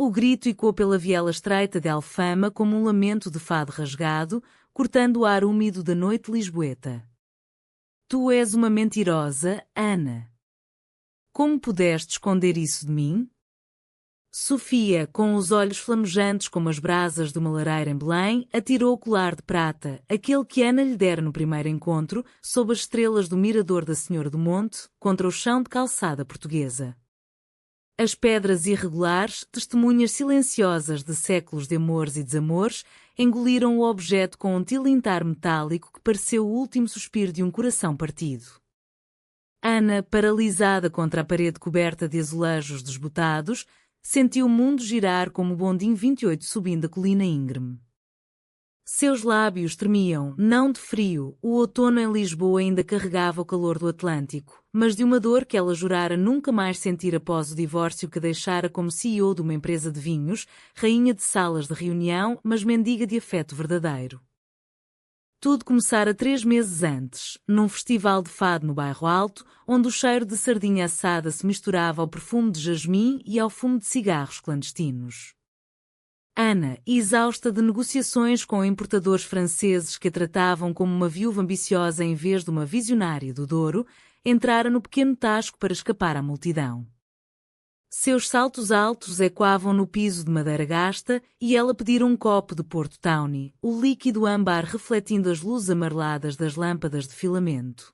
O grito ecoou pela viela estreita de Alfama como um lamento de fado rasgado, cortando o ar úmido da noite lisboeta. Tu és uma mentirosa, Ana. Como pudeste esconder isso de mim? Sofia, com os olhos flamejantes como as brasas de uma lareira em Belém, atirou o colar de prata, aquele que Ana lhe dera no primeiro encontro, sob as estrelas do mirador da Senhora do Monte, contra o chão de calçada portuguesa. As pedras irregulares, testemunhas silenciosas de séculos de amores e desamores, engoliram o objeto com um tilintar metálico que pareceu o último suspiro de um coração partido. Ana, paralisada contra a parede coberta de azulejos desbotados, sentiu o mundo girar como o Bondim 28 subindo a colina íngreme. Seus lábios tremiam, não de frio, o outono em Lisboa ainda carregava o calor do Atlântico, mas de uma dor que ela jurara nunca mais sentir após o divórcio que deixara como CEO de uma empresa de vinhos, rainha de salas de reunião, mas mendiga de afeto verdadeiro. Tudo começara 3 meses antes, num festival de fado no Bairro Alto, onde o cheiro de sardinha assada se misturava ao perfume de jasmim e ao fumo de cigarros clandestinos. Ana, exausta de negociações com importadores franceses que a tratavam como uma viúva ambiciosa em vez de uma visionária do Douro, entrara no pequeno tasco para escapar à multidão. Seus saltos altos ecoavam no piso de madeira gasta e ela pedira um copo de Porto Tawny, o líquido âmbar refletindo as luzes amareladas das lâmpadas de filamento.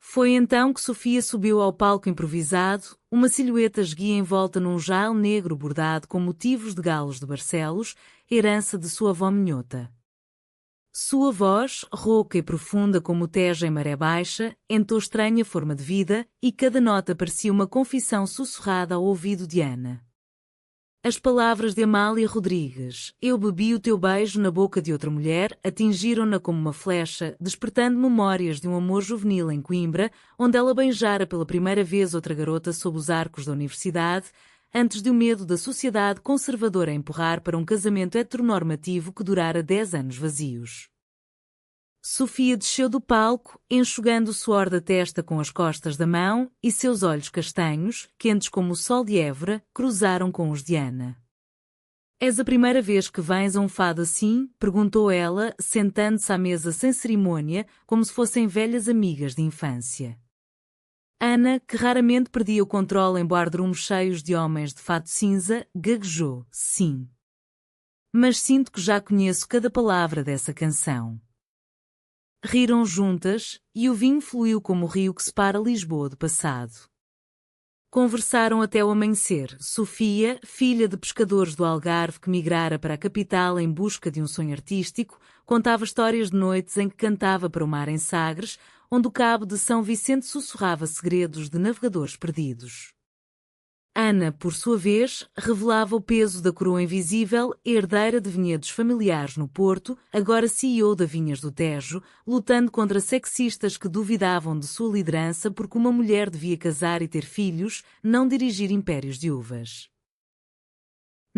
Foi então que Sofia subiu ao palco improvisado, uma silhueta esguia envolta num jale negro bordado com motivos de galos de Barcelos, herança de sua avó minhota. Sua voz, rouca e profunda como o Tejo em maré baixa, entoou estranha forma de vida, e cada nota parecia uma confissão sussurrada ao ouvido de Ana. As palavras de Amália Rodrigues, eu bebi o teu beijo na boca de outra mulher, atingiram-na como uma flecha, despertando memórias de um amor juvenil em Coimbra, onde ela beijara pela primeira vez outra garota sob os arcos da universidade, antes de o medo da sociedade conservadora empurrar para um casamento heteronormativo que durara 10 anos vazios. Sofia desceu do palco, enxugando o suor da testa com as costas da mão, e seus olhos castanhos, quentes como o sol de Évora, cruzaram com os de Ana. És a primeira vez que vens a um fado assim? Perguntou ela, sentando-se à mesa sem cerimônia, como se fossem velhas amigas de infância. Ana, que raramente perdia o controle em boardrooms cheios de homens de fato cinza, gaguejou, sim. Mas sinto que já conheço cada palavra dessa canção. Riram juntas, e o vinho fluiu como o rio que separa Lisboa do passado. Conversaram até o amanhecer. Sofia, filha de pescadores do Algarve que migrara para a capital em busca de um sonho artístico, contava histórias de noites em que cantava para o mar em Sagres, onde o cabo de São Vicente sussurrava segredos de navegadores perdidos. Ana, por sua vez, revelava o peso da coroa invisível, herdeira de vinhedos familiares no Porto, agora CEO da Vinhas do Tejo, lutando contra sexistas que duvidavam de sua liderança porque uma mulher devia casar e ter filhos, não dirigir impérios de uvas.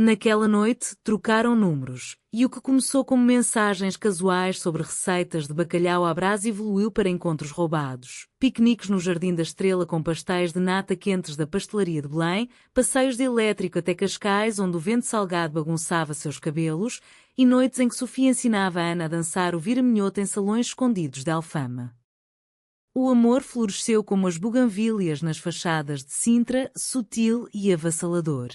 Naquela noite, trocaram números, e o que começou como mensagens casuais sobre receitas de bacalhau à brasa evoluiu para encontros roubados, piqueniques no Jardim da Estrela com pastéis de nata quentes da pastelaria de Belém, passeios de elétrico até Cascais onde o vento salgado bagunçava seus cabelos, e noites em que Sofia ensinava a Ana a dançar o vira-minhoto em salões escondidos de Alfama. O amor floresceu como as buganvílias nas fachadas de Sintra, sutil e avassalador.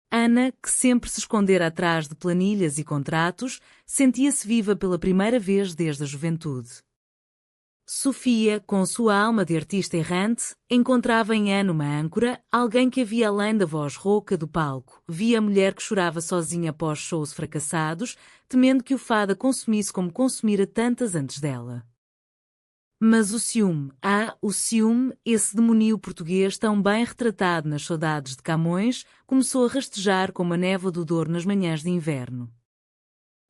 Ana, que sempre se escondera atrás de planilhas e contratos, sentia-se viva pela primeira vez desde a juventude. Sofia, com sua alma de artista errante, encontrava em Ana uma âncora, alguém que havia além da voz rouca do palco. Via a mulher que chorava sozinha após shows fracassados, temendo que o fado a consumisse como consumira tantas antes dela. Mas o ciúme, esse demonío português tão bem retratado nas Saudades de Camões, começou a rastejar como a névoa do Douro nas manhãs de inverno.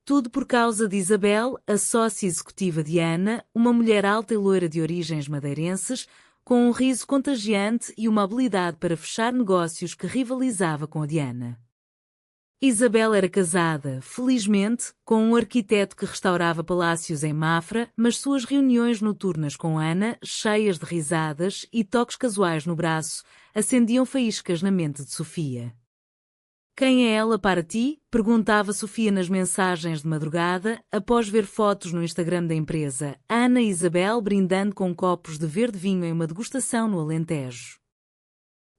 Tudo por causa de Isabel, a sócia executiva de Ana, uma mulher alta e loira de origens madeirenses, com um riso contagiante e uma habilidade para fechar negócios que rivalizava com a de Ana. Isabel era casada, felizmente, com um arquiteto que restaurava palácios em Mafra, mas suas reuniões noturnas com Ana, cheias de risadas e toques casuais no braço, acendiam faíscas na mente de Sofia. Quem é ela para ti? Perguntava Sofia nas mensagens de madrugada, após ver fotos no Instagram da empresa, Ana e Isabel brindando com copos de verde vinho em uma degustação no Alentejo.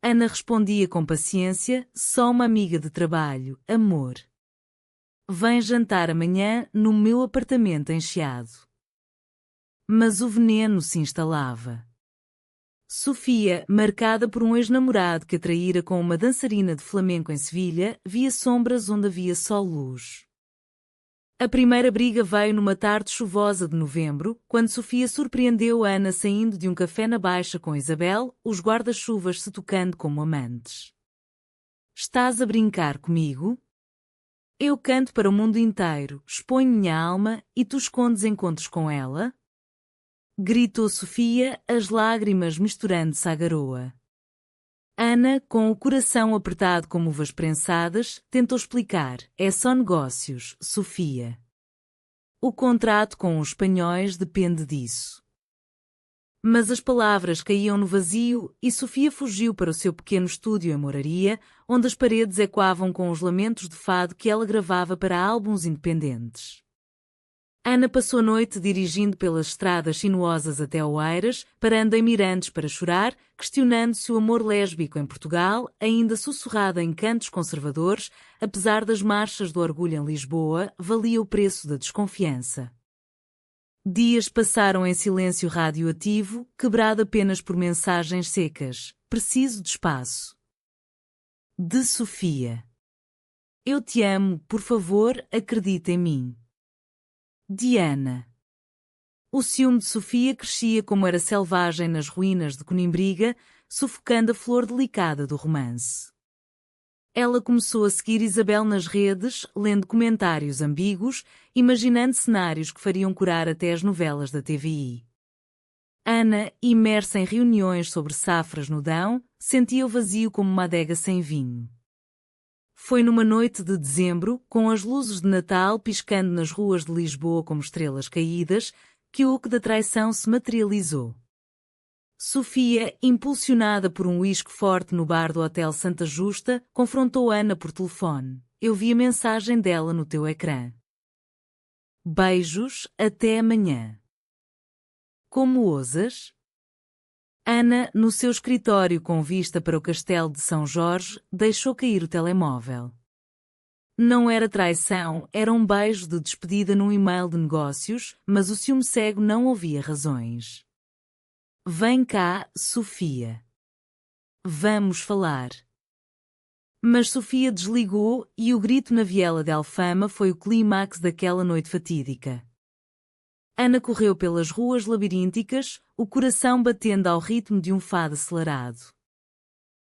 Ana respondia com paciência, só uma amiga de trabalho, amor. Vem jantar amanhã no meu apartamento em Chiado. Mas o veneno se instalava. Sofia, marcada por um ex-namorado que a traíra com uma dançarina de flamenco em Sevilha, via sombras onde havia só luz. A primeira briga veio numa tarde chuvosa de novembro, quando Sofia surpreendeu Ana saindo de um café na Baixa com Isabel, os guarda-chuvas se tocando como amantes. Estás a brincar comigo? Eu canto para o mundo inteiro, exponho minha alma e tu escondes encontros com ela? Gritou Sofia, as lágrimas misturando-se à garoa. Ana, com o coração apertado como uvas prensadas, tentou explicar. É só negócios, Sofia. O contrato com os espanhóis depende disso. Mas as palavras caíam no vazio e Sofia fugiu para o seu pequeno estúdio em Moraria, onde as paredes ecoavam com os lamentos de fado que ela gravava para álbuns independentes. Ana passou a noite dirigindo pelas estradas sinuosas até Oeiras, parando em mirantes para chorar, questionando se o amor lésbico em Portugal, ainda sussurrado em cantos conservadores, apesar das marchas do orgulho em Lisboa, valia o preço da desconfiança. Dias passaram em silêncio radioativo, quebrado apenas por mensagens secas. Preciso de espaço. De Sofia. Eu te amo, por favor, acredita em mim. Diana. O ciúme de Sofia crescia como era selvagem nas ruínas de Conimbriga, sufocando a flor delicada do romance. Ela começou a seguir Isabel nas redes, lendo comentários ambíguos, imaginando cenários que fariam curar até as novelas da TVI. Ana, imersa em reuniões sobre safras no Dão, sentia o vazio como uma adega sem vinho. Foi numa noite de dezembro, com as luzes de Natal piscando nas ruas de Lisboa como estrelas caídas, que o uísque da traição se materializou. Sofia, impulsionada por um uísque forte no bar do Hotel Santa Justa, confrontou Ana por telefone. Eu vi a mensagem dela no teu ecrã. Beijos, até amanhã. Como ousas? Ana, no seu escritório com vista para o castelo de São Jorge, deixou cair o telemóvel. Não era traição, era um beijo de despedida num e-mail de negócios, mas o ciúme cego não ouvia razões. Vem cá, Sofia. Vamos falar. Mas Sofia desligou e o grito na viela de Alfama foi o clímax daquela noite fatídica. Ana correu pelas ruas labirínticas, o coração batendo ao ritmo de um fado acelerado.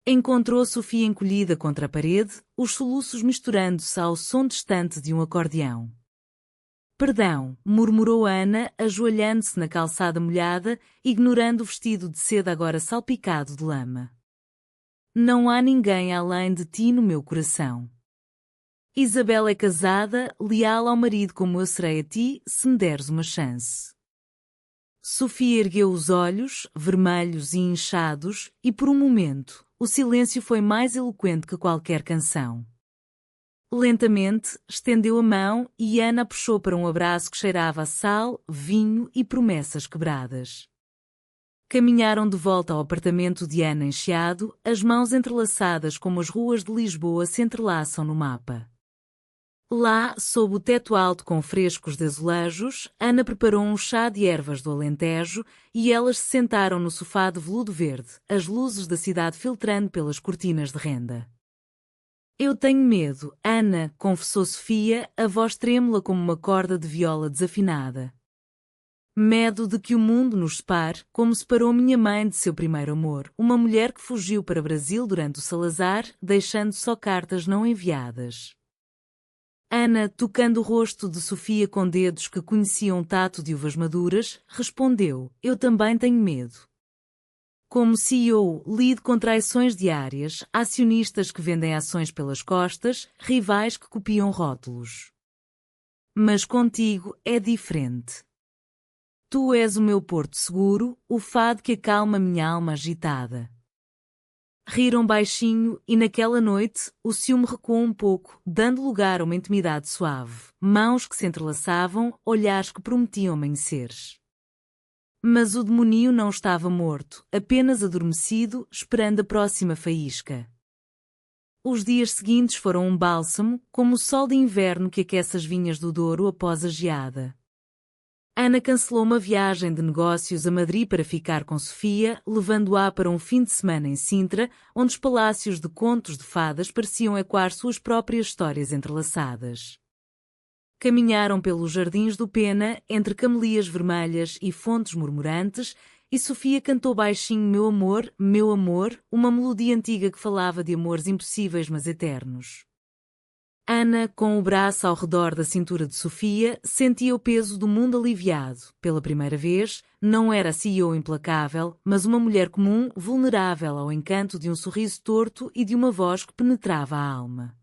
Encontrou Sofia encolhida contra a parede, os soluços misturando-se ao som distante de um acordeão. Perdão, murmurou Ana, ajoelhando-se na calçada molhada, ignorando o vestido de seda agora salpicado de lama. Não há ninguém além de ti no meu coração. Isabel é casada, leal ao marido como eu serei a ti, se me deres uma chance. Sofia ergueu os olhos, vermelhos e inchados, e por um momento, o silêncio foi mais eloquente que qualquer canção. Lentamente, estendeu a mão e Ana a puxou para um abraço que cheirava a sal, vinho e promessas quebradas. Caminharam de volta ao apartamento de Ana em Chiado, as mãos entrelaçadas como as ruas de Lisboa se entrelaçam no mapa. Lá, sob o teto alto com frescos de azulejos, Ana preparou um chá de ervas do Alentejo e elas se sentaram no sofá de veludo verde, as luzes da cidade filtrando pelas cortinas de renda. Eu tenho medo, Ana, confessou Sofia, a voz trêmula como uma corda de viola desafinada. Medo de que o mundo nos separe, como separou minha mãe de seu primeiro amor, uma mulher que fugiu para Brasil durante o Salazar, deixando só cartas não enviadas. Ana, tocando o rosto de Sofia com dedos que conheciam o tato de uvas maduras, respondeu, eu também tenho medo. Como CEO, lido com traições diárias, acionistas que vendem ações pelas costas, rivais que copiam rótulos. Mas contigo é diferente. Tu és o meu porto seguro, o fado que acalma minha alma agitada. Riram baixinho e naquela noite o ciúme recuou um pouco, dando lugar a uma intimidade suave. Mãos que se entrelaçavam, olhares que prometiam amanheceres. Mas o demoninho não estava morto, apenas adormecido, esperando a próxima faísca. Os dias seguintes foram um bálsamo, como o sol de inverno que aquece as vinhas do Douro após a geada. Ana cancelou uma viagem de negócios a Madrid para ficar com Sofia, levando-a para um fim de semana em Sintra, onde os palácios de contos de fadas pareciam ecoar suas próprias histórias entrelaçadas. Caminharam pelos jardins do Pena, entre camelias vermelhas e fontes murmurantes, e Sofia cantou baixinho meu amor, uma melodia antiga que falava de amores impossíveis mas eternos. Ana, com o braço ao redor da cintura de Sofia, sentia o peso do mundo aliviado. Pela primeira vez, não era a CEO implacável, mas uma mulher comum, vulnerável ao encanto de um sorriso torto e de uma voz que penetrava a alma.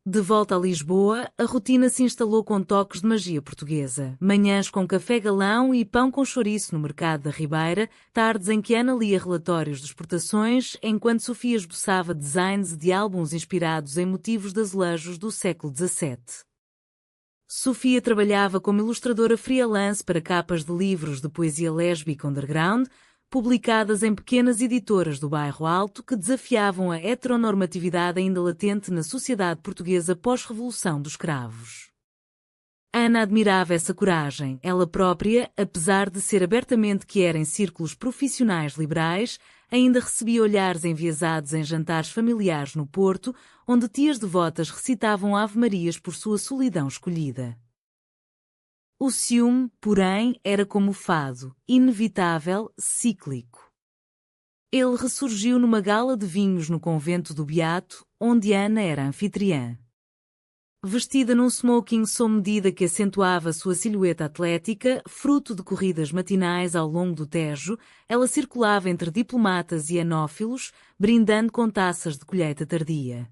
De volta a Lisboa, a rotina se instalou com toques de magia portuguesa. Manhãs com café galão e pão com chouriço no mercado da Ribeira, tardes em que Ana lia relatórios de exportações, enquanto Sofia esboçava designs de álbuns inspirados em motivos de azulejos do século XVII. Sofia trabalhava como ilustradora freelance para capas de livros de poesia lésbica underground, publicadas em pequenas editoras do Bairro Alto que desafiavam a heteronormatividade ainda latente na sociedade portuguesa pós-revolução dos cravos. Ana admirava essa coragem. Ela própria, apesar de ser abertamente que era em círculos profissionais liberais, ainda recebia olhares enviesados em jantares familiares no Porto, onde tias devotas recitavam ave-marias por sua solidão escolhida. O ciúme, porém, era como o fado, inevitável, cíclico. Ele ressurgiu numa gala de vinhos no convento do Beato, onde Ana era anfitriã. Vestida num smoking sob medida que acentuava sua silhueta atlética, fruto de corridas matinais ao longo do Tejo, ela circulava entre diplomatas e anófilos, brindando com taças de colheita tardia.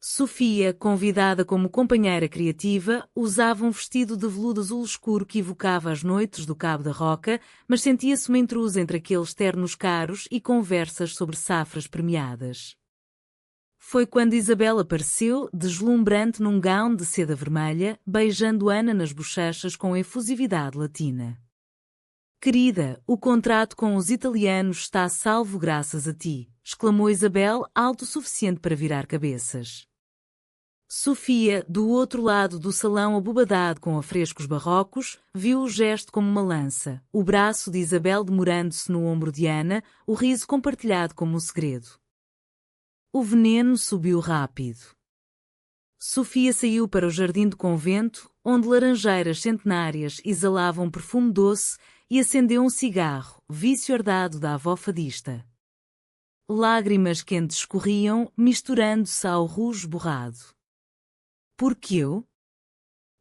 Sofia, convidada como companheira criativa, usava um vestido de veludo azul escuro que evocava as noites do Cabo da Roca, mas sentia-se uma intrusa entre aqueles ternos caros e conversas sobre safras premiadas. Foi quando Isabel apareceu, deslumbrante num gown de seda vermelha, beijando Ana nas bochechas com efusividade latina. «Querida, o contrato com os italianos está salvo graças a ti», exclamou Isabel, alto o suficiente para virar cabeças. Sofia, do outro lado do salão abobadado com afrescos barrocos, viu o gesto como uma lança, o braço de Isabel demorando-se no ombro de Ana, o riso compartilhado como um segredo. O veneno subiu rápido. Sofia saiu para o jardim do convento, onde laranjeiras centenárias exalavam perfume doce, e acendeu um cigarro, vício herdado da avó fadista. Lágrimas quentes escorriam, misturando-se ao rujo borrado. Por que eu?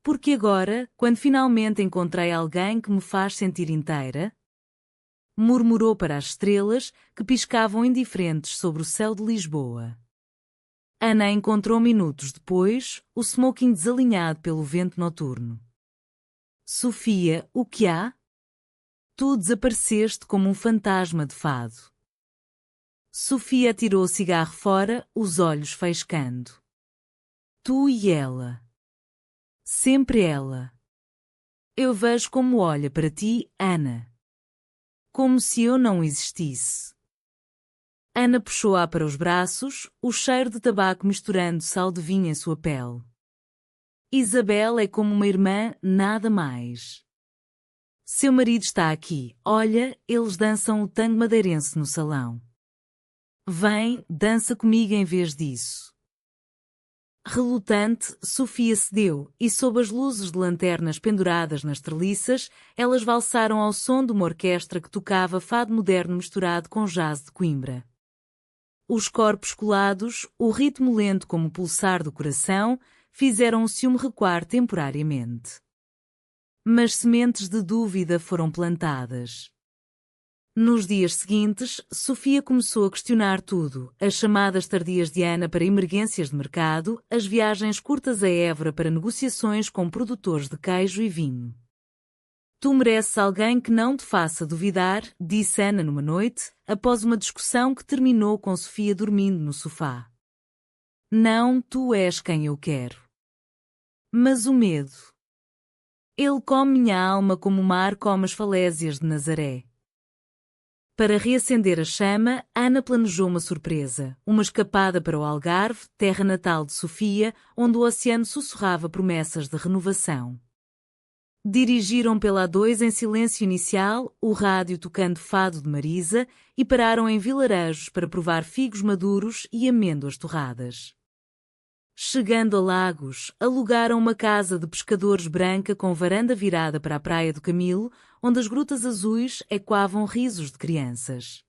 Porque agora, quando finalmente encontrei alguém que me faz sentir inteira? Murmurou para as estrelas, que piscavam indiferentes sobre o céu de Lisboa. Ana encontrou minutos depois, o smoking desalinhado pelo vento noturno. Sofia, o que há? Tu desapareceste como um fantasma de fado. Sofia atirou o cigarro fora, os olhos faiscando. Tu e ela. Sempre ela. Eu vejo como olha para ti, Ana. Como se eu não existisse. Ana puxou-a para os braços, o cheiro de tabaco misturando-se ao de vinho em sua pele. Isabel é como uma irmã, nada mais. Seu marido está aqui. Olha, eles dançam o tango madeirense no salão. Vem, dança comigo em vez disso. Relutante, Sofia cedeu, e sob as luzes de lanternas penduradas nas treliças, elas valsaram ao som de uma orquestra que tocava fado moderno misturado com jazz de Coimbra. Os corpos colados, o ritmo lento como o pulsar do coração, fizeram o ciúme recuar temporariamente. Mas sementes de dúvida foram plantadas. Nos dias seguintes, Sofia começou a questionar tudo, as chamadas tardias de Ana para emergências de mercado, as viagens curtas a Évora para negociações com produtores de queijo e vinho. Tu mereces alguém que não te faça duvidar, disse Ana numa noite, após uma discussão que terminou com Sofia dormindo no sofá. Não, tu és quem eu quero. Mas o medo. Ele come minha alma como o mar come as falésias de Nazaré. Para reacender a chama, Ana planejou uma surpresa, uma escapada para o Algarve, terra natal de Sofia, onde o oceano sussurrava promessas de renovação. Dirigiram pela A2 em silêncio inicial, o rádio tocando fado de Marisa, e pararam em vilarejos para provar figos maduros e amêndoas torradas. Chegando a Lagos, alugaram uma casa de pescadores branca com varanda virada para a Praia do Camilo, onde as grutas azuis ecoavam risos de crianças.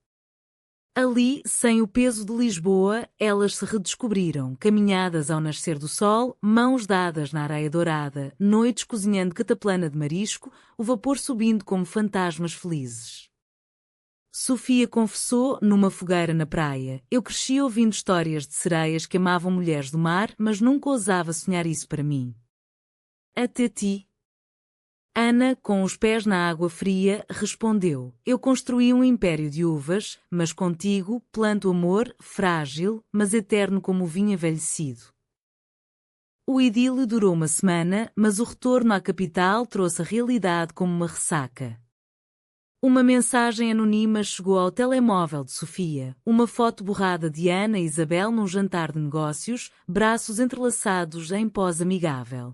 Ali, sem o peso de Lisboa, elas se redescobriram, caminhadas ao nascer do sol, mãos dadas na areia dourada, noites cozinhando cataplana de marisco, o vapor subindo como fantasmas felizes. Sofia confessou, numa fogueira na praia, eu cresci ouvindo histórias de sereias que amavam mulheres do mar, mas nunca ousava sonhar isso para mim. Até ti. Ana, com os pés na água fria, respondeu, eu construí um império de uvas, mas contigo planto amor, frágil, mas eterno como o vinho envelhecido. O idílio durou uma semana, mas o retorno à capital trouxe a realidade como uma ressaca. Uma mensagem anônima chegou ao telemóvel de Sofia, uma foto borrada de Ana e Isabel num jantar de negócios, braços entrelaçados em pose amigável.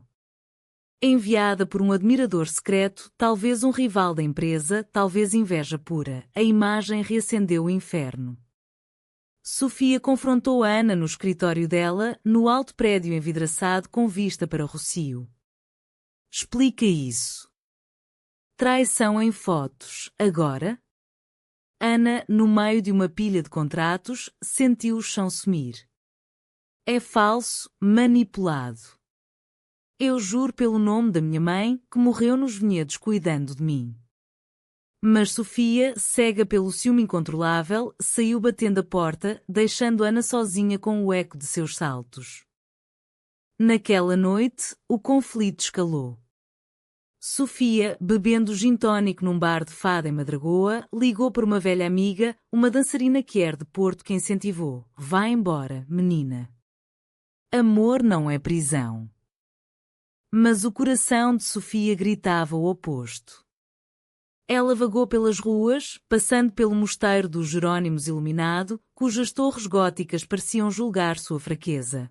Enviada por um admirador secreto, talvez um rival da empresa, talvez inveja pura, a imagem reacendeu o inferno. Sofia confrontou Ana no escritório dela, no alto prédio envidraçado com vista para Rossio. Explica isso. Traição em fotos, agora? Ana, no meio de uma pilha de contratos, sentiu o chão sumir. É falso, manipulado. Eu juro pelo nome da minha mãe, que morreu nos vinhedos cuidando de mim. Mas Sofia, cega pelo ciúme incontrolável, saiu batendo a porta, deixando Ana sozinha com o eco de seus saltos. Naquela noite, o conflito escalou. Sofia, bebendo gin tónico num bar de fado em Madragoa, ligou para uma velha amiga, uma dançarina que era de Porto, que incentivou. Vá embora, menina. Amor não é prisão. Mas o coração de Sofia gritava o oposto. Ela vagou pelas ruas, passando pelo mosteiro dos Jerónimos iluminado, cujas torres góticas pareciam julgar sua fraqueza.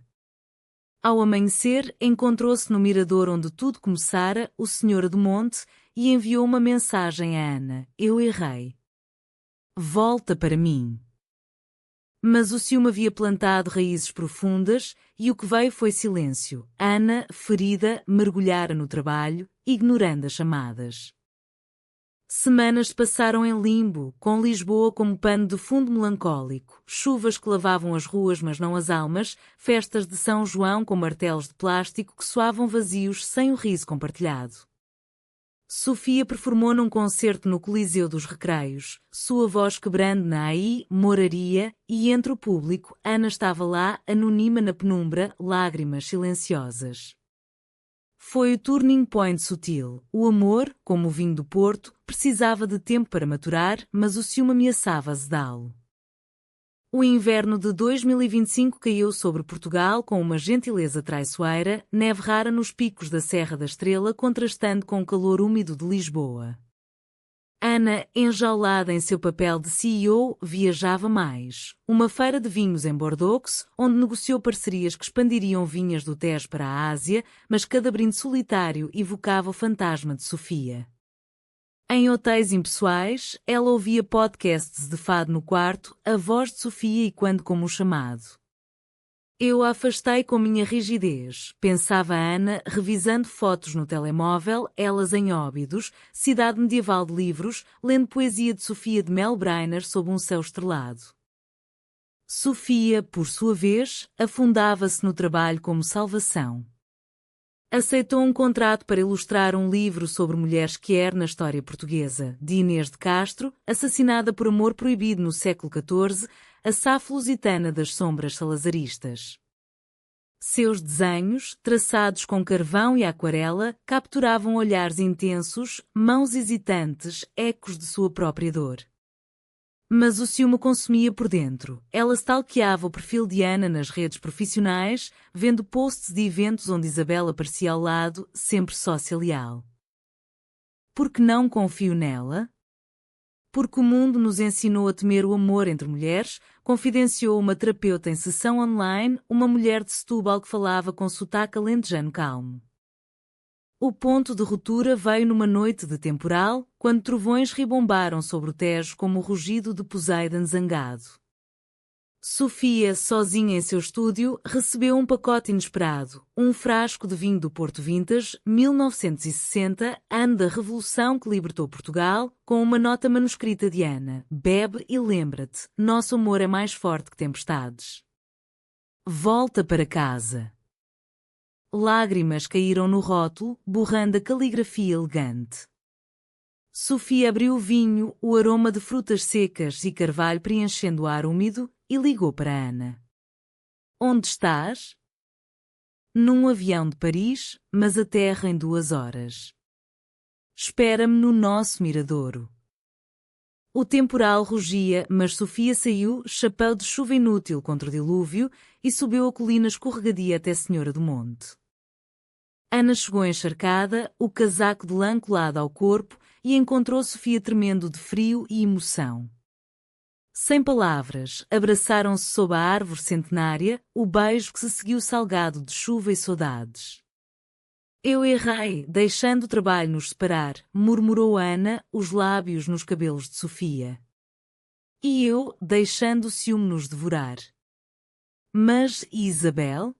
Ao amanhecer, encontrou-se no mirador onde tudo começara, o Senhor do Monte, e enviou uma mensagem a Ana. Eu errei. Volta para mim. Mas o ciúme havia plantado raízes profundas, e o que veio foi silêncio. Ana, ferida, mergulhara no trabalho, ignorando as chamadas. Semanas passaram em limbo, com Lisboa como pano de fundo melancólico, chuvas que lavavam as ruas mas não as almas, festas de São João com martelos de plástico que soavam vazios sem o riso compartilhado. Sofia performou num concerto no Coliseu dos Recreios, sua voz quebrando na moraria, e entre o público, Ana estava lá, anônima na penumbra, lágrimas silenciosas. Foi o turning point sutil. O amor, como o vinho do Porto, precisava de tempo para maturar, mas o ciúme ameaçava azedá-lo. O inverno de 2025 caiu sobre Portugal com uma gentileza traiçoeira, neve rara nos picos da Serra da Estrela contrastando com o calor úmido de Lisboa. Ana, enjaulada em seu papel de CEO, viajava mais. Uma feira de vinhos em Bordeaux, onde negociou parcerias que expandiriam vinhas do Tejo para a Ásia, mas cada brinde solitário evocava o fantasma de Sofia. Em hotéis impessoais, ela ouvia podcasts de fado no quarto, a voz de Sofia ecoando como um chamado. Eu a afastei com minha rigidez, pensava Ana, revisando fotos no telemóvel, elas em Óbidos, cidade medieval de livros, lendo poesia de Sofia de Mel Brainer sob um céu estrelado. Sofia, por sua vez, afundava-se no trabalho como salvação. Aceitou um contrato para ilustrar um livro sobre mulheres queer na história portuguesa, de Inês de Castro, assassinada por amor proibido no século XIV, a Safo lusitana das sombras salazaristas. Seus desenhos, traçados com carvão e aquarela, capturavam olhares intensos, mãos hesitantes, ecos de sua própria dor. Mas o ciúme consumia por dentro. Ela stalkeava o perfil de Ana nas redes profissionais, vendo posts de eventos onde Isabel aparecia ao lado, sempre sócia leal. Porque não confio nela? Porque o mundo nos ensinou a temer o amor entre mulheres, confidenciou uma terapeuta em sessão online, uma mulher de Setúbal que falava com sotaque alentejano calmo. O ponto de ruptura veio numa noite de temporal, quando trovões ribombaram sobre o Tejo como o rugido de Poseidon zangado. Sofia, sozinha em seu estúdio, recebeu um pacote inesperado, um frasco de vinho do Porto Vintage, 1960, ano da Revolução que libertou Portugal, com uma nota manuscrita de Ana: bebe e lembra-te, nosso amor é mais forte que tempestades. Volta para casa. Lágrimas caíram no rótulo, borrando a caligrafia elegante. Sofia abriu o vinho, o aroma de frutas secas e carvalho preenchendo o ar úmido, e ligou para Ana. Onde estás? Num avião de Paris, mas aterra em 2 horas. Espera-me no nosso miradouro. O temporal rugia, mas Sofia saiu, chapéu de chuva inútil contra o dilúvio, e subiu a colina escorregadia até Senhora do Monte. Ana chegou encharcada, o casaco de lã colado ao corpo, e encontrou Sofia tremendo de frio e emoção. Sem palavras, abraçaram-se sob a árvore centenária, o beijo que se seguiu salgado de chuva e saudades. Eu errei, deixando o trabalho nos separar, murmurou Ana, os lábios nos cabelos de Sofia. E eu, deixando o ciúme nos devorar. Mas e Isabel?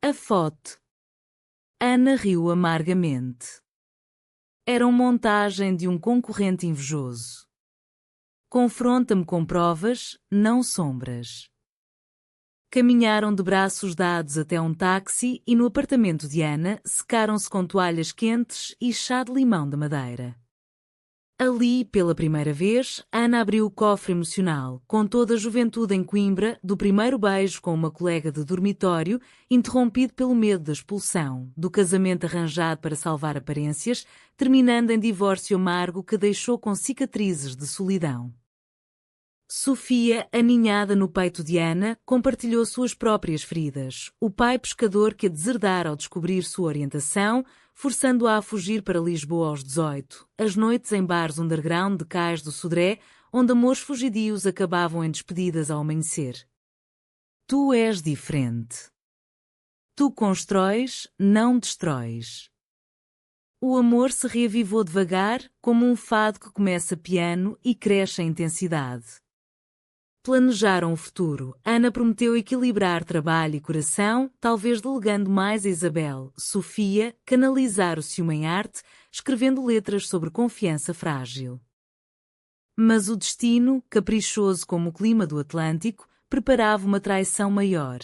A foto. Ana riu amargamente. Era uma montagem de um concorrente invejoso. Confronta-me com provas, não sombras. Caminharam de braços dados até um táxi e no apartamento de Ana secaram-se com toalhas quentes e chá de limão de madeira. Ali, pela primeira vez, Ana abriu o cofre emocional, com toda a juventude em Coimbra, do primeiro beijo com uma colega de dormitório, interrompido pelo medo da expulsão, do casamento arranjado para salvar aparências, terminando em divórcio amargo que deixou com cicatrizes de solidão. Sofia, aninhada no peito de Ana, compartilhou suas próprias feridas. O pai pescador que a deserdara ao descobrir sua orientação, forçando-a a fugir para Lisboa aos 18. As noites em bares underground de Cais do Sodré, onde amores fugidios acabavam em despedidas ao amanhecer. Tu és diferente. Tu constróis, não destróis. O amor se reavivou devagar, como um fado que começa piano e cresce em intensidade. Planejaram o futuro. Ana prometeu equilibrar trabalho e coração, talvez delegando mais a Isabel. Sofia, canalizar o ciúme em arte, escrevendo letras sobre confiança frágil. Mas o destino, caprichoso como o clima do Atlântico, preparava uma traição maior.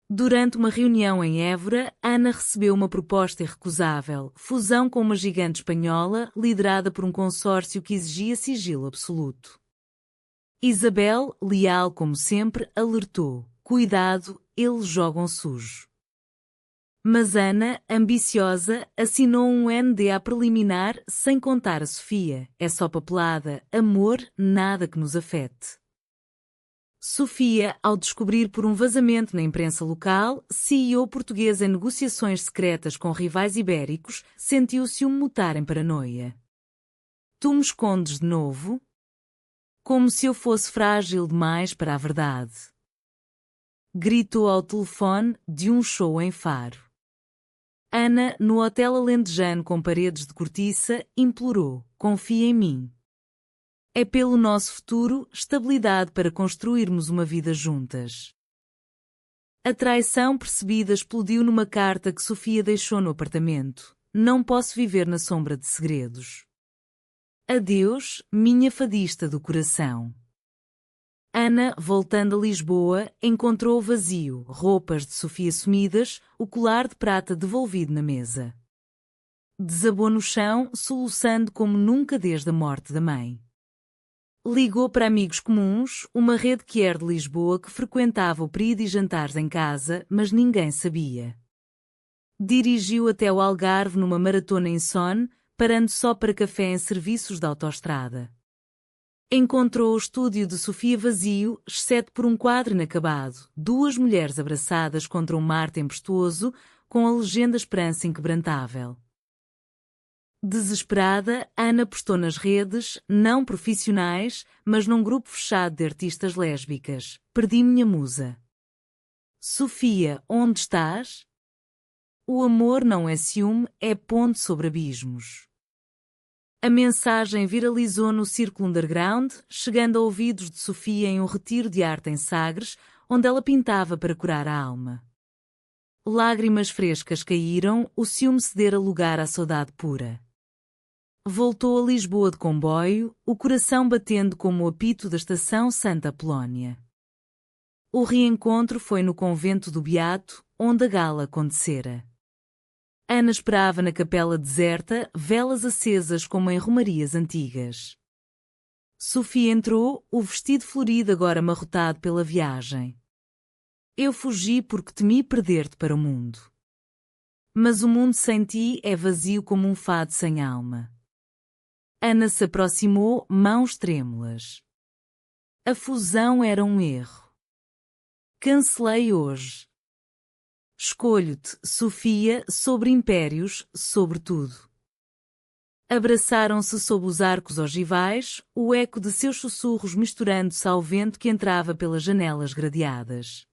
Durante uma reunião em Évora, Ana recebeu uma proposta irrecusável, fusão com uma gigante espanhola, liderada por um consórcio que exigia sigilo absoluto. Isabel, leal como sempre, alertou: cuidado, eles jogam sujo. Mas Ana, ambiciosa, assinou um NDA preliminar sem contar a Sofia. É só papelada, amor, nada que nos afete. Sofia, ao descobrir por um vazamento na imprensa local, CEO portuguesa em negociações secretas com rivais ibéricos, sentiu-se mutar em paranoia. Tu me escondes de novo? Como se eu fosse frágil demais para a verdade. Gritou ao telefone de um show em Faro. Ana, no hotel alentejano com paredes de cortiça, implorou: confia em mim. É pelo nosso futuro, estabilidade para construirmos uma vida juntas. A traição percebida explodiu numa carta que Sofia deixou no apartamento. Não posso viver na sombra de segredos. Adeus, minha fadista do coração. Ana, voltando a Lisboa, encontrou o vazio, roupas de Sofia sumidas, o colar de prata devolvido na mesa. Desabou no chão, soluçando como nunca desde a morte da mãe. Ligou para Amigos Comuns, uma rede queer de Lisboa que frequentava o período de jantares em casa, mas ninguém sabia. Dirigiu até o Algarve numa maratona insone, parando só para café em serviços de autoestrada. Encontrou o estúdio de Sofia vazio, exceto por um quadro inacabado, duas mulheres abraçadas contra um mar tempestuoso, com a legenda Esperança Inquebrantável. Desesperada, Ana postou nas redes, não profissionais, mas num grupo fechado de artistas lésbicas: "Perdi minha musa. Sofia, onde estás? O amor não é ciúme, é ponte sobre abismos." A mensagem viralizou no círculo underground, chegando a ouvidos de Sofia em um retiro de arte em Sagres, onde ela pintava para curar a alma. Lágrimas frescas caíram, o ciúme cedera lugar à saudade pura. Voltou a Lisboa de comboio, o coração batendo como o apito da estação Santa Apolónia. O reencontro foi no convento do Beato, onde a gala acontecera. Ana esperava na capela deserta, velas acesas como em romarias antigas. Sofia entrou, o vestido florido agora amarrotado pela viagem. "Eu fugi porque temi perder-te para o mundo. Mas o mundo sem ti é vazio como um fado sem alma." Ana se aproximou, mãos trêmulas. A fusão era um erro. "Cancelei hoje. Escolho-te, Sofia, sobre impérios, sobre tudo." Abraçaram-se sob os arcos ogivais, o eco de seus sussurros misturando-se ao vento que entrava pelas janelas gradeadas.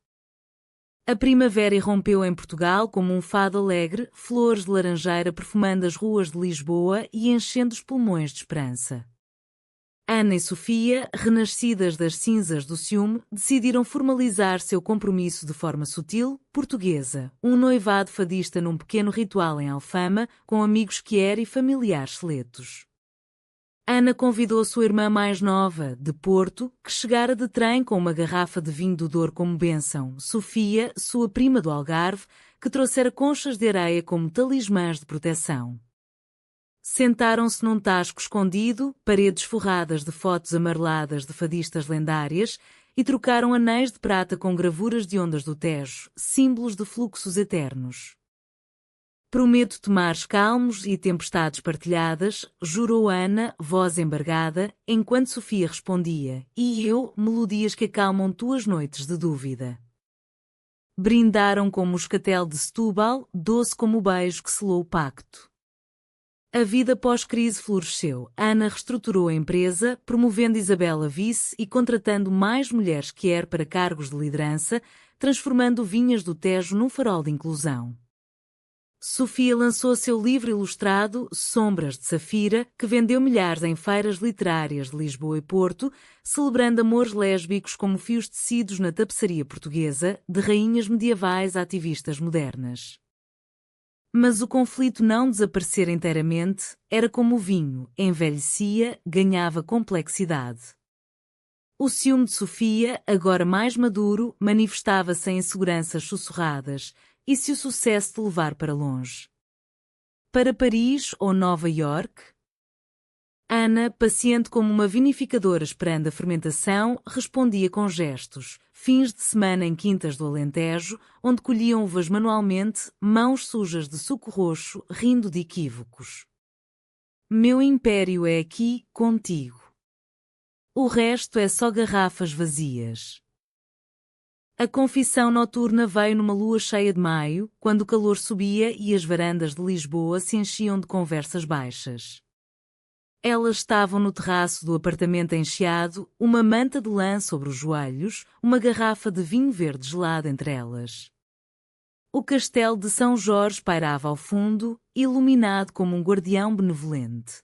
A primavera irrompeu em Portugal como um fado alegre, flores de laranjeira perfumando as ruas de Lisboa e enchendo os pulmões de esperança. Ana e Sofia, renascidas das cinzas do ciúme, decidiram formalizar seu compromisso de forma sutil, portuguesa, um noivado fadista num pequeno ritual em Alfama, com amigos queer e familiares seletos. Ana convidou sua irmã mais nova, de Porto, que chegara de trem com uma garrafa de vinho do Douro como bênção, Sofia, sua prima do Algarve, que trouxera conchas de areia como talismãs de proteção. Sentaram-se num tasco escondido, paredes forradas de fotos amareladas de fadistas lendárias, e trocaram anéis de prata com gravuras de ondas do Tejo, símbolos de fluxos eternos. "Prometo-te mares calmos e tempestades partilhadas", jurou Ana, voz embargada, enquanto Sofia respondia: "E eu, melodias que acalmam tuas noites de dúvida." Brindaram com moscatel de Setúbal, doce como o beijo que selou o pacto. A vida pós-crise floresceu. Ana reestruturou a empresa, promovendo Isabela vice e contratando mais mulheres queer para cargos de liderança, transformando Vinhas do Tejo num farol de inclusão. Sofia lançou seu livro ilustrado, Sombras de Safira, que vendeu milhares em feiras literárias de Lisboa e Porto, celebrando amores lésbicos como fios tecidos na tapeçaria portuguesa, de rainhas medievais a ativistas modernas. Mas o conflito não desaparecera inteiramente, era como o vinho, envelhecia, ganhava complexidade. O ciúme de Sofia, agora mais maduro, manifestava-se em inseguranças sussurradas. E se o sucesso te levar para longe? Para Paris ou Nova York? Ana, paciente como uma vinificadora esperando a fermentação, respondia com gestos, fins de semana em quintas do Alentejo, onde colhiam uvas manualmente, mãos sujas de suco roxo, rindo de equívocos. "Meu império é aqui, contigo. O resto é só garrafas vazias." A confissão noturna veio numa lua cheia de maio, quando o calor subia e as varandas de Lisboa se enchiam de conversas baixas. Elas estavam no terraço do apartamento encheado, uma manta de lã sobre os joelhos, uma garrafa de vinho verde gelado entre elas. O castelo de São Jorge pairava ao fundo, iluminado como um guardião benevolente.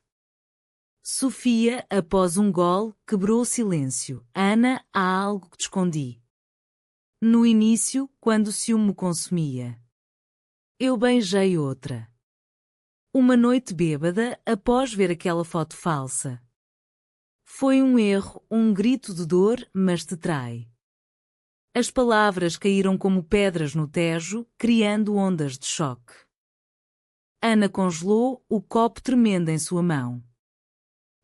Sofia, após um gole, quebrou o silêncio. "Ana, há algo que te escondi. No início, quando o ciúme me consumia. Eu beijei outra. Uma noite bêbada, após ver aquela foto falsa. Foi um erro, um grito de dor, mas te trai." As palavras caíram como pedras no Tejo, criando ondas de choque. Ana congelou, o copo tremendo em sua mão.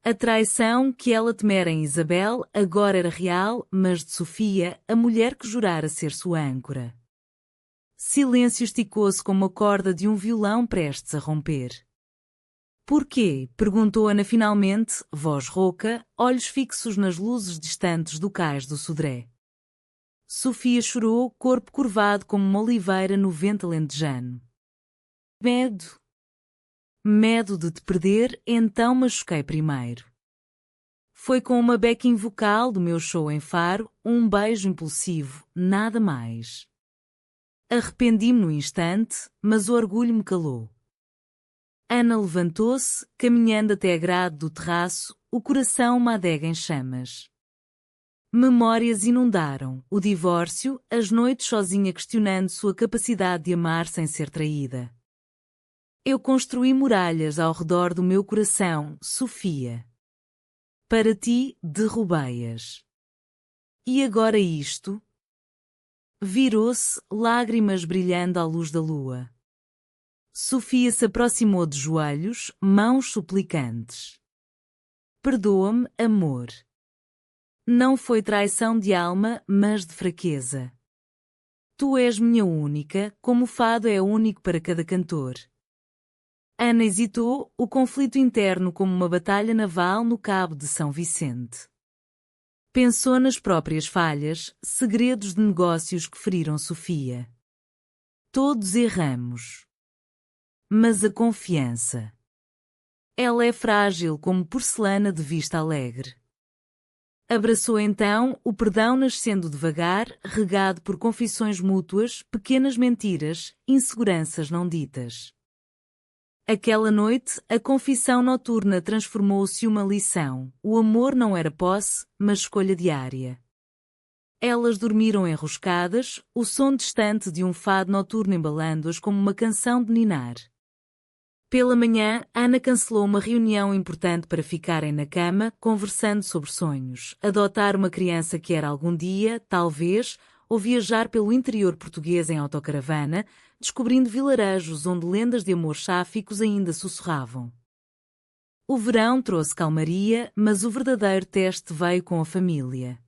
A traição que ela temera em Isabel agora era real, mas de Sofia, a mulher que jurara ser sua âncora. Silêncio esticou-se como a corda de um violão prestes a romper. Porquê? Perguntou Ana finalmente, voz rouca, olhos fixos nas luzes distantes do cais do Sodré. Sofia chorou, corpo curvado como uma oliveira no vento alentejano. Medo. Medo de te perder, então machuquei primeiro. Foi com uma backing vocal do meu show em Faro, um beijo impulsivo, nada mais. Arrependi-me no instante, mas o orgulho me calou. Ana levantou-se, caminhando até a grade do terraço, o coração uma adega em chamas. Memórias inundaram, o divórcio, as noites sozinha questionando sua capacidade de amar sem ser traída. Eu construí muralhas ao redor do meu coração, Sofia. Para ti, derrubei-as. E agora isto? Virou-se, lágrimas brilhando à luz da lua. Sofia se aproximou de joelhos, mãos suplicantes. Perdoa-me, amor. Não foi traição de alma, mas de fraqueza. Tu és minha única, como o fado é único para cada cantor. Ana hesitou, o conflito interno como uma batalha naval no Cabo de São Vicente. Pensou nas próprias falhas, segredos de negócios que feriram Sofia. Todos erramos. Mas a confiança. Ela é frágil como porcelana de vista alegre. Abraçou então o perdão nascendo devagar, regado por confissões mútuas, pequenas mentiras, inseguranças não ditas. Aquela noite, a confissão noturna transformou-se em uma lição. O amor não era posse, mas escolha diária. Elas dormiram enroscadas, o som distante de um fado noturno embalando-as como uma canção de ninar. Pela manhã, Ana cancelou uma reunião importante para ficarem na cama, conversando sobre sonhos, adotar uma criança que era algum dia, talvez, ou viajar pelo interior português em autocaravana, descobrindo vilarejos onde lendas de amor sáficos ainda sussurravam. O verão trouxe calmaria, mas o verdadeiro teste veio com a família.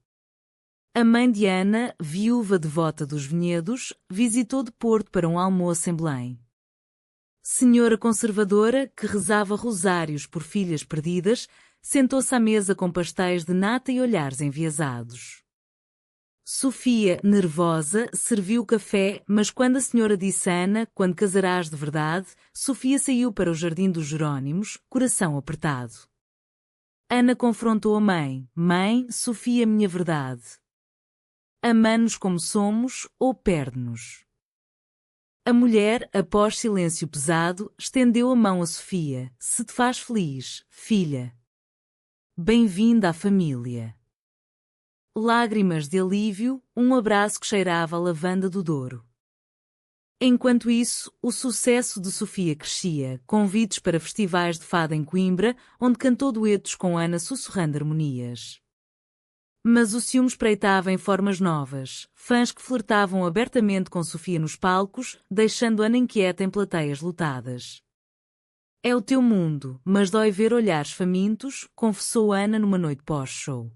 A mãe de Ana, viúva devota dos Vinhedos, visitou de Porto para um almoço em Belém. Senhora conservadora, que rezava rosários por filhas perdidas, sentou-se à mesa com pastéis de nata e olhares enviesados. Sofia, nervosa, serviu o café, mas quando a senhora disse a Ana, quando casarás de verdade, Sofia saiu para o jardim dos Jerónimos, coração apertado. Ana confrontou a mãe. Mãe, Sofia, minha verdade. Ama-nos como somos, ou perde-nos? A mulher, após silêncio pesado, estendeu a mão a Sofia. Se te faz feliz, filha. Bem-vinda à família. Lágrimas de alívio, um abraço que cheirava a lavanda do Douro. Enquanto isso, o sucesso de Sofia crescia, convites para festivais de fado em Coimbra, onde cantou duetos com Ana sussurrando harmonias. Mas o ciúme espreitava em formas novas, fãs que flertavam abertamente com Sofia nos palcos, deixando Ana inquieta em plateias lotadas. É o teu mundo, mas dói ver olhares famintos, confessou Ana numa noite pós-show.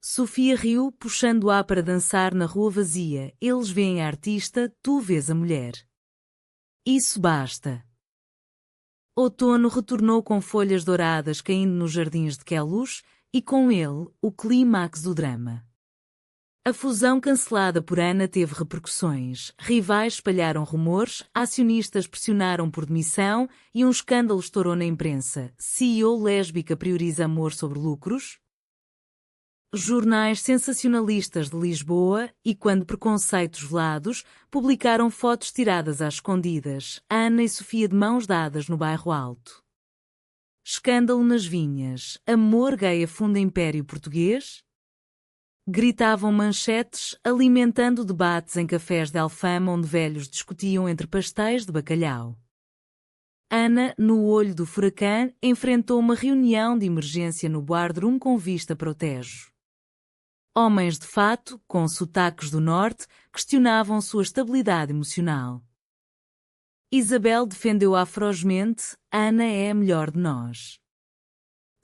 Sofia riu, puxando-a para dançar na rua vazia. Eles veem a artista, tu vês a mulher. Isso basta. Outono retornou com folhas douradas caindo nos jardins de Queluz, e com ele, o clímax do drama. A fusão cancelada por Ana teve repercussões, rivais espalharam rumores, acionistas pressionaram por demissão e um escândalo estourou na imprensa. CEO lésbica prioriza amor sobre lucros? Jornais sensacionalistas de Lisboa e, quando preconceitos velados, publicaram fotos tiradas às escondidas, Ana e Sofia de mãos dadas no bairro Alto. Escândalo nas vinhas, amor gay afunda império português? Gritavam manchetes, alimentando debates em cafés de Alfama onde velhos discutiam entre pastéis de bacalhau. Ana, no olho do furacão, enfrentou uma reunião de emergência no boardroom com vista para o Tejo. Homens de fato, com sotaques do norte, questionavam sua estabilidade emocional. Isabel defendeu afrosmente, Ana é a melhor de nós.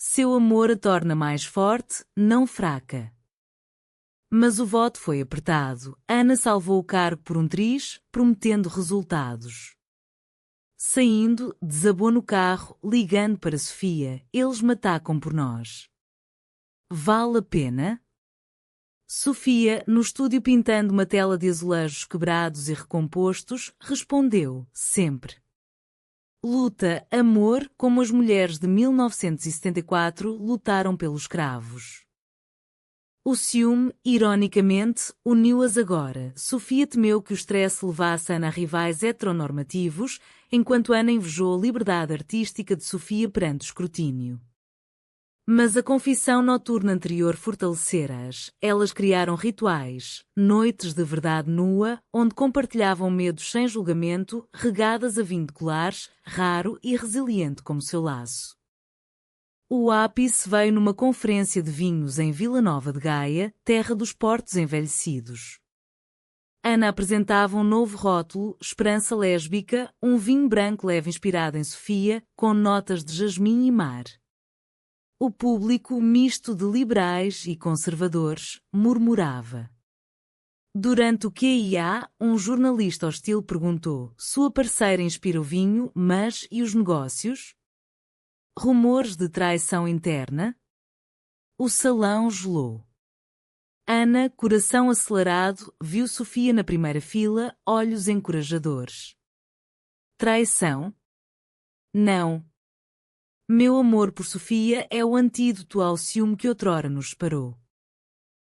Seu amor a torna mais forte, não fraca. Mas o voto foi apertado. Ana salvou o cargo por um triz, prometendo resultados. Saindo, desabou no carro, ligando para Sofia. Eles me atacam por nós. Vale a pena? Sofia, no estúdio pintando uma tela de azulejos quebrados e recompostos, respondeu, sempre. Luta, amor, como as mulheres de 1974 lutaram pelos escravos. O ciúme, ironicamente, uniu-as agora. Sofia temeu que o stress levasse Ana a rivais heteronormativos, enquanto Ana invejou a liberdade artística de Sofia perante o escrutínio. Mas a confissão noturna anterior fortalecera-as. Elas criaram rituais, noites de verdade nua, onde compartilhavam medos sem julgamento, regadas a vinho de colares, raro e resiliente como seu laço. O ápice veio numa conferência de vinhos em Vila Nova de Gaia, terra dos portos envelhecidos. Ana apresentava um novo rótulo, Esperança Lésbica, um vinho branco leve inspirado em Sofia, com notas de jasmim e mar. O público, misto de liberais e conservadores, murmurava. Durante o QIA, um jornalista hostil perguntou: sua parceira inspira o vinho, mas e os negócios? Rumores de traição interna? O salão gelou. Ana, coração acelerado, viu Sofia na primeira fila, olhos encorajadores. Traição? Não. Meu amor por Sofia é o antídoto ao ciúme que outrora nos separou.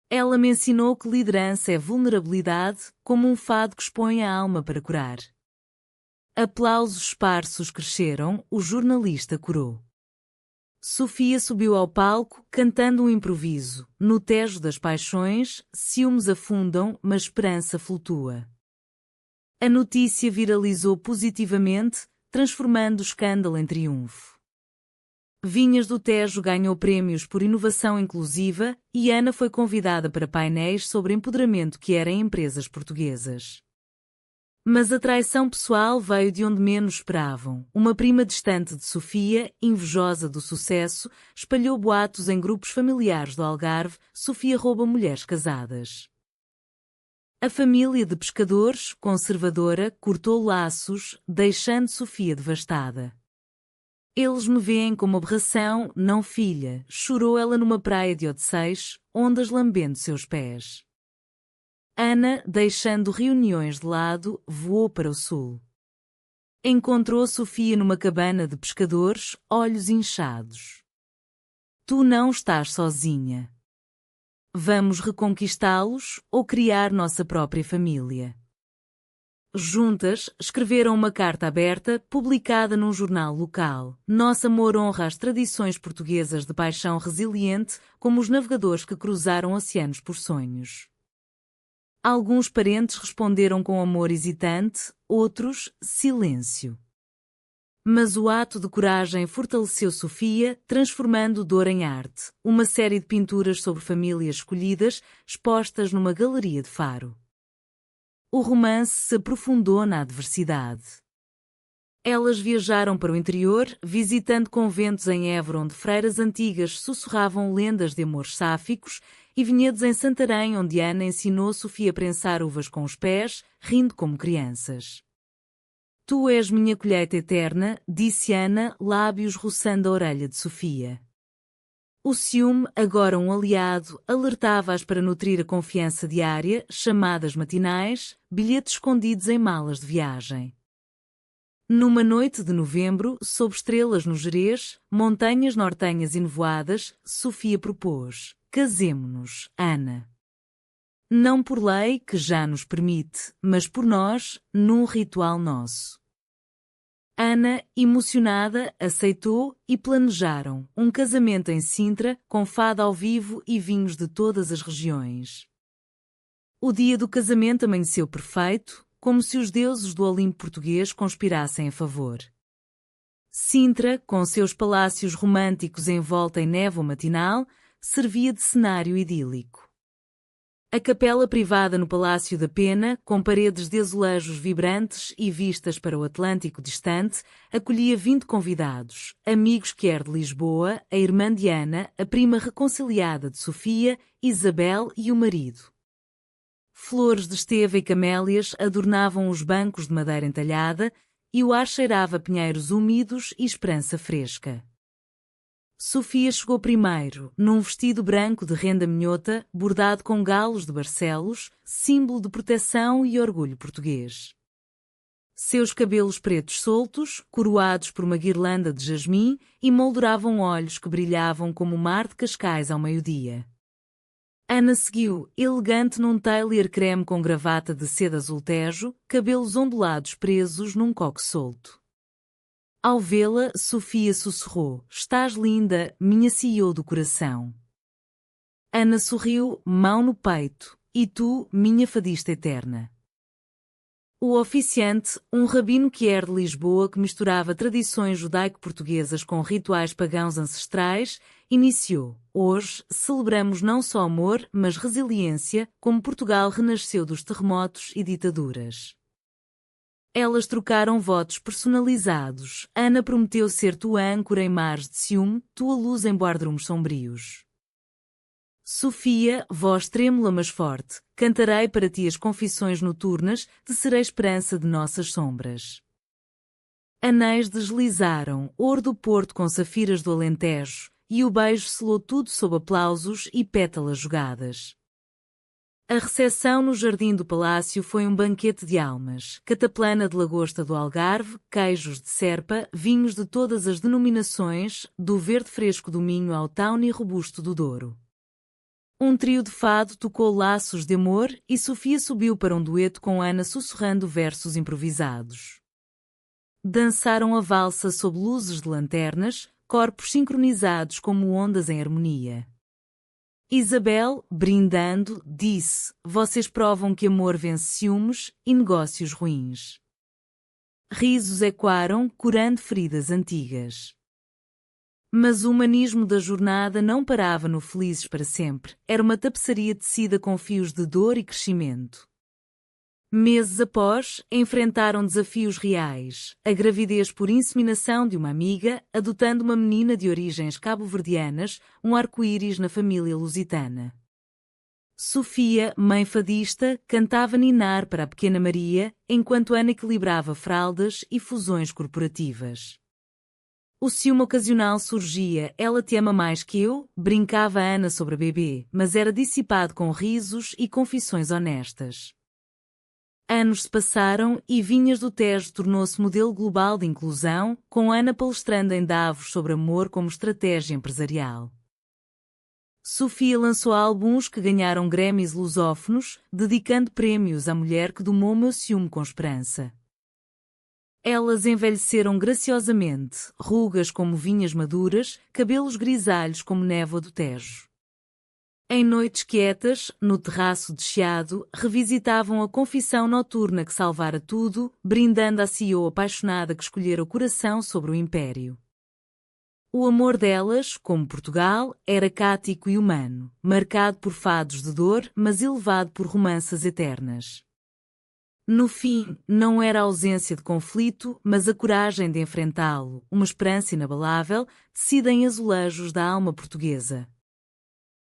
Ela me ensinou que liderança é vulnerabilidade, como um fado que expõe a alma para curar. Aplausos esparsos cresceram, o jornalista corou. Sofia subiu ao palco, cantando um improviso. No tejo das paixões, ciúmes afundam, mas esperança flutua. A notícia viralizou positivamente, transformando o escândalo em triunfo. Vinhas do Tejo ganhou prémios por inovação inclusiva e Ana foi convidada para painéis sobre empoderamento que era em empresas portuguesas. Mas a traição pessoal veio de onde menos esperavam. Uma prima distante de Sofia, invejosa do sucesso, espalhou boatos em grupos familiares do Algarve: Sofia rouba mulheres casadas. A família de pescadores, conservadora, cortou laços, deixando Sofia devastada. Eles me veem como aberração, não filha, chorou ela numa praia de Odeceixe, ondas lambendo seus pés. Ana, deixando reuniões de lado, voou para o sul. Encontrou Sofia numa cabana de pescadores, olhos inchados. Tu não estás sozinha. Vamos reconquistá-los ou criar nossa própria família. Juntas, escreveram uma carta aberta, publicada num jornal local. Nosso amor honra as tradições portuguesas de paixão resiliente, como os navegadores que cruzaram oceanos por sonhos. Alguns parentes responderam com amor hesitante, outros, silêncio. Mas o ato de coragem fortaleceu Sofia, transformando dor em arte. Uma série de pinturas sobre famílias escolhidas, expostas numa galeria de Faro. O romance se aprofundou na adversidade. Elas viajaram para o interior, visitando conventos em Évora onde freiras antigas sussurravam lendas de amores sáficos, e vinhedos em Santarém onde Ana ensinou Sofia a prensar uvas com os pés, rindo como crianças. Tu és minha colheita eterna, disse Ana, lábios roçando a orelha de Sofia. O ciúme, agora um aliado, alertava-as para nutrir a confiança diária, chamadas matinais, bilhetes escondidos em malas de viagem. Numa noite de novembro, sob estrelas no Gerês, montanhas nortenhas e nevoadas, Sofia propôs: casemo-nos, Ana. Não por lei, que já nos permite, mas por nós, num ritual nosso. Ana, emocionada, aceitou e planejaram um casamento em Sintra, com fado ao vivo e vinhos de todas as regiões. O dia do casamento amanheceu perfeito, como se os deuses do Olimpo português conspirassem a favor. Sintra, com seus palácios românticos envolta em névoa matinal, servia de cenário idílico. A capela privada no Palácio da Pena, com paredes de azulejos vibrantes e vistas para o Atlântico distante, acolhia 20 convidados, amigos quer de Lisboa, a irmã de Ana, a prima reconciliada de Sofia, Isabel e o marido. Flores de esteva e camélias adornavam os bancos de madeira entalhada e o ar cheirava a pinheiros úmidos e esperança fresca. Sofia chegou primeiro, num vestido branco de renda minhota, bordado com galos de Barcelos, símbolo de proteção e orgulho português. Seus cabelos pretos soltos, coroados por uma guirlanda de jasmim, emolduravam olhos que brilhavam como o mar de Cascais ao meio-dia. Ana seguiu, elegante num tailleur creme com gravata de seda azul tejo, cabelos ondulados presos num coque solto. Ao vê-la, Sofia sussurrou: "Estás linda, minha CEO do coração." Ana sorriu, mão no peito: "E tu, minha fadista eterna." O oficiante, um rabino quier de Lisboa que misturava tradições judaico-portuguesas com rituais pagãos ancestrais, iniciou: "Hoje celebramos não só amor, mas resiliência, como Portugal renasceu dos terremotos e ditaduras." Elas trocaram votos personalizados. Ana prometeu ser tua âncora em mares de ciúme, tua luz em boardrooms sombrios. Sofia, voz trêmula mas forte: "Cantarei para ti as confissões noturnas, te serei esperança de nossas sombras." Anéis deslizaram, ouro do Porto com safiras do Alentejo, e o beijo selou tudo sob aplausos e pétalas jogadas. A recepção no jardim do palácio foi um banquete de almas, cataplana de lagosta do Algarve, queijos de Serpa, vinhos de todas as denominações, do verde fresco do Minho ao tawny robusto do Douro. Um trio de fado tocou laços de amor e Sofia subiu para um dueto com Ana sussurrando versos improvisados. Dançaram a valsa sob luzes de lanternas, corpos sincronizados como ondas em harmonia. Isabel, brindando, disse: "Vocês provam que amor vence ciúmes e negócios ruins." Risos ecoaram, curando feridas antigas. Mas o humanismo da jornada não parava no felizes para sempre, era uma tapeçaria tecida com fios de dor e crescimento. Meses após, enfrentaram desafios reais, a gravidez por inseminação de uma amiga, adotando uma menina de origens cabo-verdianas, um arco-íris na família lusitana. Sofia, mãe fadista, cantava ninar para a pequena Maria, enquanto Ana equilibrava fraldas e fusões corporativas. O ciúme ocasional surgia: "Ela te ama mais que eu?" brincava Ana sobre a bebê, mas era dissipado com risos e confissões honestas. Anos se passaram e Vinhas do Tejo tornou-se modelo global de inclusão, com Ana palestrando em Davos sobre amor como estratégia empresarial. Sofia lançou álbuns que ganharam Grammys lusófonos, dedicando prémios à mulher que domou meu ciúme com esperança. Elas envelheceram graciosamente, rugas como vinhas maduras, cabelos grisalhos como névoa do Tejo. Em noites quietas, no terraço de Chiado, revisitavam a confissão noturna que salvara tudo, brindando a CEO apaixonada que escolhera o coração sobre o império. O amor delas, como Portugal, era cático e humano, marcado por fados de dor, mas elevado por romanças eternas. No fim, não era a ausência de conflito, mas a coragem de enfrentá-lo, uma esperança inabalável, tecida em azulejos da alma portuguesa.